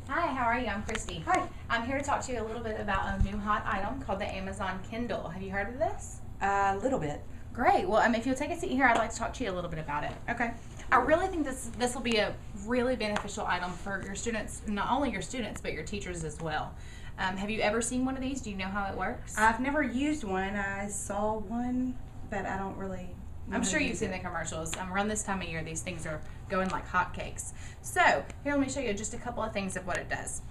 Hi, how are you? I'm Christy. Hi. I'm here to talk to you a little bit about a new hot item called the Amazon Kindle. Have you heard of this? A little bit. Great. Well, if you'll take a seat here, I'd like to talk to you a little bit about it. Okay. I really think this will be a really beneficial item for your students, not only your students, but your teachers as well. Have you ever seen one of these? Do you know how it works? I've never used one. I saw one, but I don't really know I'm how sure to you've use seen it. the commercials. Around this time of year, these things are going like hotcakes. So, here, let me show you just a couple of things of what it does.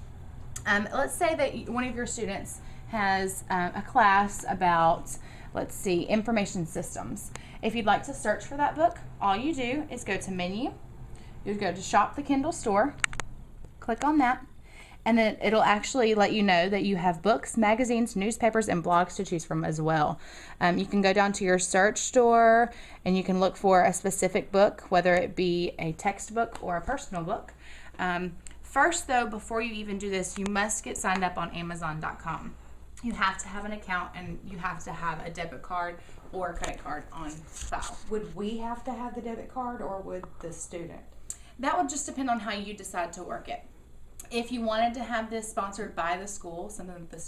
Let's say that one of your students has a class about, let's see, information systems. If you'd like to search for that book, all you do is go to menu, you go to shop the Kindle store, click on that, and then it'll actually let you know that you have books, magazines, newspapers, and blogs to choose from as well. You can go down to your search store and you can look for a specific book, whether it be a textbook or a personal book. First, though, before you even do this, you must get signed up on Amazon.com. You have to have an account and you have to have a debit card or a credit card on file. Would we have to have the debit card or would the student? That would just depend on how you decide to work it. If you wanted to have this sponsored by the school, something that the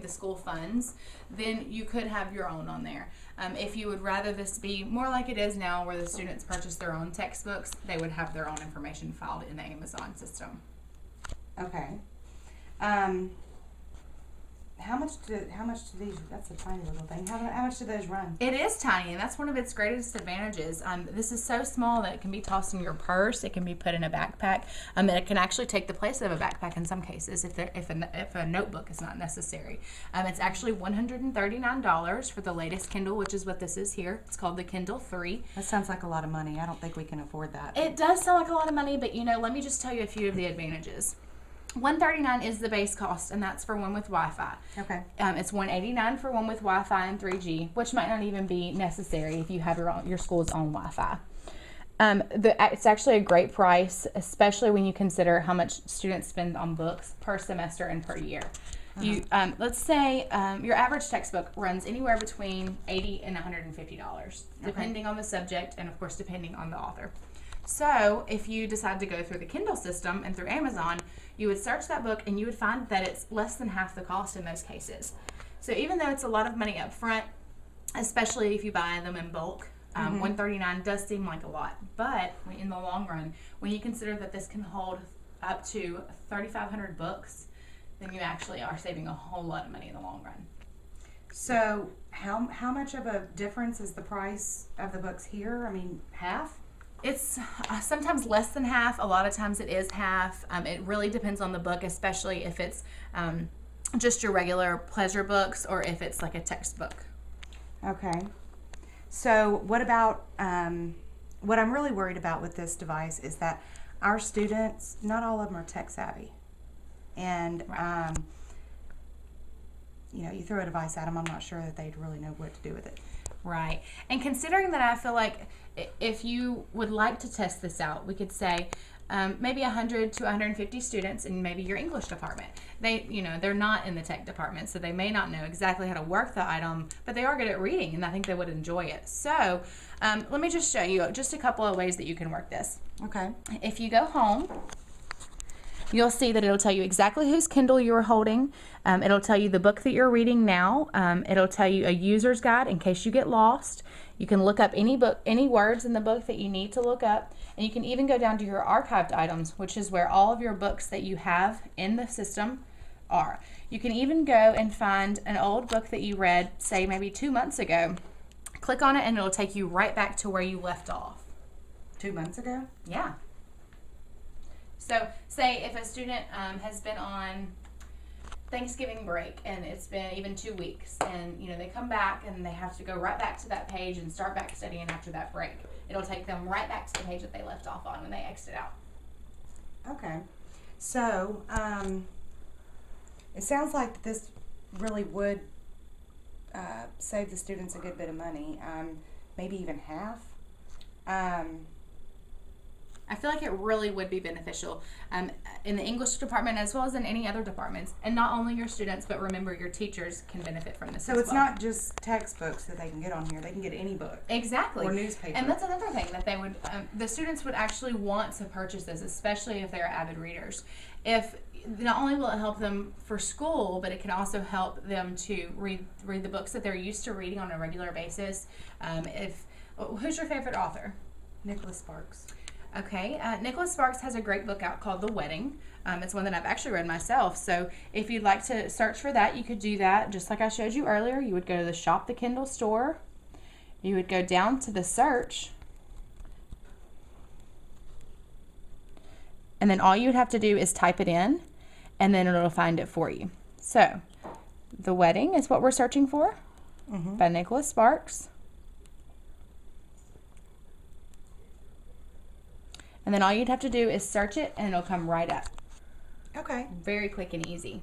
school funds, then you could have your own on there. If you would rather this be more like it is now where the students purchase their own textbooks, they would have their own information filed in the Amazon system. Okay. How much do these? That's a tiny little thing. How much do those run? It is tiny, and that's one of its greatest advantages. This is so small that it can be tossed in your purse. It can be put in a backpack. And it can actually take the place of a backpack in some cases if a notebook is not necessary. It's actually $139 for the latest Kindle, which is what this is here. It's called the Kindle 3. That sounds like a lot of money. I don't think we can afford that. It does sound like a lot of money, but let me just tell you a few of the advantages. $139 is the base cost, and that's for one with Wi-Fi. Okay. It's $189 for one with Wi-Fi and 3G, which might not even be necessary if you have your school's own Wi-Fi. It's actually a great price, especially when you consider how much students spend on books per semester and per year. Let's say your average textbook runs anywhere between $80 and $150, depending on the subject and, of course, depending on the author. So if you decide to go through the Kindle system and through Amazon, you would search that book and you would find that it's less than half the cost in most cases. So even though it's a lot of money up front, especially if you buy them in bulk, $139 does seem like a lot. But in the long run, when you consider that this can hold up to 3,500 books, then you actually are saving a whole lot of money in the long run. So how much of a difference is the price of the books here? I mean, half? It's sometimes less than half. A lot of times it is half. It really depends on the book, especially if it's just your regular pleasure books or if it's like a textbook. Okay. So what about, what I'm really worried about with this device is that our students, not all of them are tech savvy. And, Right. You throw a device at them, I'm not sure that they'd really know what to do with it. Right. And considering that, I feel like if you would like to test this out, we could say maybe 100 to 150 students in maybe your English department. They're not in the tech department, so they may not know exactly how to work the item, but they are good at reading, and I think they would enjoy it. So let me just show you just a couple of ways that you can work this. Okay. If you go home, you'll see that it'll tell you exactly whose Kindle you're holding. It'll tell you the book that you're reading now. It'll tell you a user's guide in case you get lost. You can look up any words in the book that you need to look up. And you can even go down to your archived items, which is where all of your books that you have in the system are. You can even go and find an old book that you read, say maybe 2 months ago. Click on it and it'll take you right back to where you left off. 2 months ago? Yeah. So say if a student has been on Thanksgiving break and it's been even 2 weeks and they come back and they have to go right back to that page and start back studying after that break. It'll take them right back to the page that they left off on when they exit out. Okay. So, it sounds like this really would save the students a good bit of money, maybe even half. I feel like it really would be beneficial in the English department as well as in any other departments. And not only your students, but remember your teachers can benefit from this. So as it's well. not just textbooks that they can get on here. They can get any book. Exactly. Or newspaper. And that's another thing that they would, the students would actually want to purchase this, especially if they're avid readers. If not only will it help them for school, but it can also help them to read the books that they're used to reading on a regular basis. Who's your favorite author? Nicholas Sparks. Okay, Nicholas Sparks has a great book out called The Wedding. It's one that I've actually read myself. So if you'd like to search for that, you could do that. Just like I showed you earlier, you would go to the Shop the Kindle store. You would go down to the search. And then all you'd have to do is type it in, and then it'll find it for you. So, The Wedding is what we're searching for, by Nicholas Sparks. And then all you'd have to do is search it, and it'll come right up. Okay. Very quick and easy.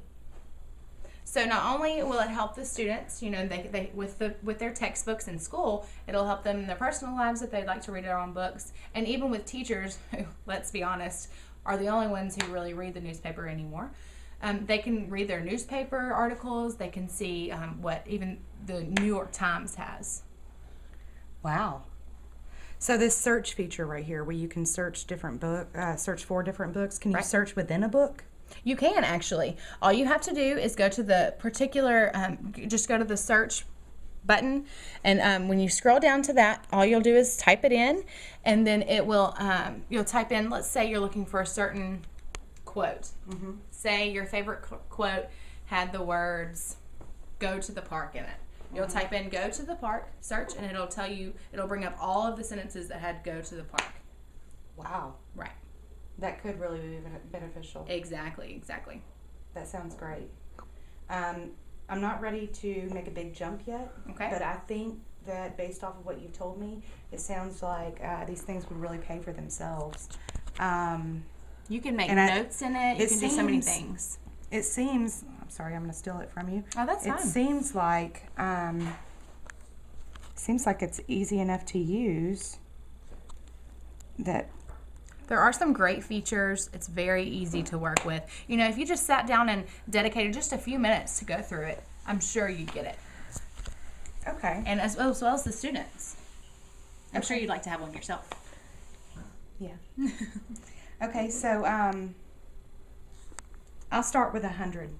So not only will it help the students, you know, they with their textbooks in school, it'll help them in their personal lives if they'd like to read their own books, and even with teachers who, let's be honest, are the only ones who really read the newspaper anymore. They can read their newspaper articles. They can see what even the New York Times has. Wow. So this search feature right here, where you can search search for different books, can you search within a book? You can actually. All you have to do is go to the particular, just go to the search button, and when you scroll down to that, all you'll do is type it in, and then it will, you'll type in, let's say you're looking for a certain quote. Say your favorite quote had the words, "Go to the park" in it. You'll type in "go to the park," search, and it'll tell you, it'll bring up all of the sentences that had "go to the park." Wow. Right. That could really be beneficial. Exactly. That sounds great. I'm not ready to make a big jump yet. Okay. But I think that based off of what you've told me, it sounds like these things would really pay for themselves. You can make notes in it. You can do so many things. It seems, I'm sorry, I'm going to steal it from you. Oh, that's fine. It seems like it's easy enough to use that. There are some great features. It's very easy to work with. You know, if you just sat down and dedicated just a few minutes to go through it, I'm sure you'd get it. Okay. And as well as the students. I'm sure you'd like to have one yourself. Yeah. Okay, so I'll start with 100.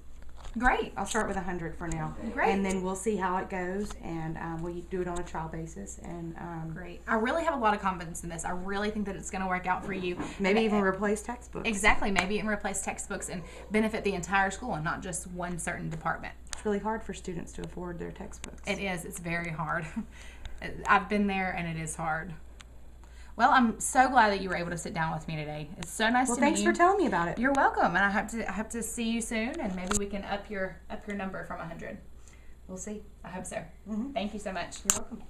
Great. I'll start with 100 for now. Great. And then we'll see how it goes, and we'll do it on a trial basis. And great. I really have a lot of confidence in this. I really think that it's going to work out for you. Maybe even replace textbooks. Exactly. Maybe even replace textbooks and benefit the entire school and not just one certain department. It's really hard for students to afford their textbooks. It is. It's very hard. I've been there, and it is hard. Well, I'm so glad that you were able to sit down with me today. It's so nice to meet you. Well, thanks for telling me about it. You're welcome, and I hope to see you soon, and maybe we can up your number from 100. We'll see. I hope so. Thank you so much. You're welcome.